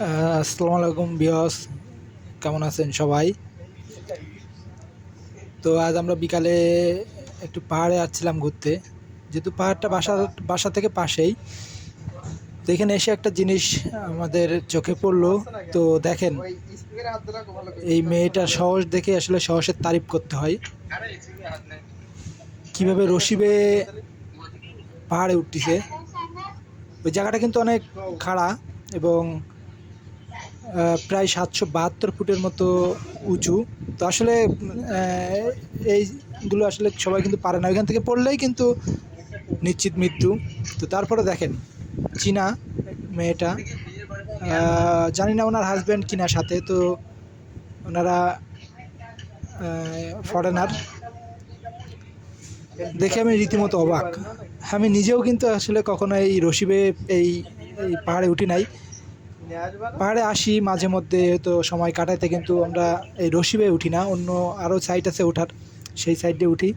আসসালামু আলাইকুম বিয়স, কেমন আছেন সবাই? তো আজ আমরা বিকালে একটু পাহাড়ে যাচ্ছিলাম ঘুরতে, যেহেতু পাহাড়টা বাসা থেকে পাশেই। তো এখানে এসে একটা জিনিস আমাদের চোখে পড়লো। তো দেখেন, এই মেয়েটার সাহস দেখে আসলে সাহসের তারিফ করতে হয়। কিভাবে রশি বেয়ে পাহাড়ে উঠতেছে। ওই জায়গাটা কিন্তু অনেক খাড়া এবং প্রায় 772 ফুটের মতো উঁচু। তো আসলে এইগুলো আসলে সবাই কিন্তু পারে না, ওইখান থেকে পড়লেই কিন্তু নিশ্চিত মৃত্যু। তো তারপরে দেখেন, চীনা মেয়েটা, জানি না ওনার হাজব্যান্ড কিনা সাথে, তো ওনারা ফরেনার। দেখে আমি রীতিমতো অবাক। আমি নিজেও কিন্তু আসলে কখনো এই রশি বেয়ে এই এই পাহাড়ে উঠি নাই। পাহাড়ে আসি মাঝে মধ্যে, তো সময় কাটাইতে, কিন্তু আমরা এই রশি বেয়ে উঠি না। অন্য আরও সাইট আছে ওঠার, সেই সাইড দিয়ে উঠি।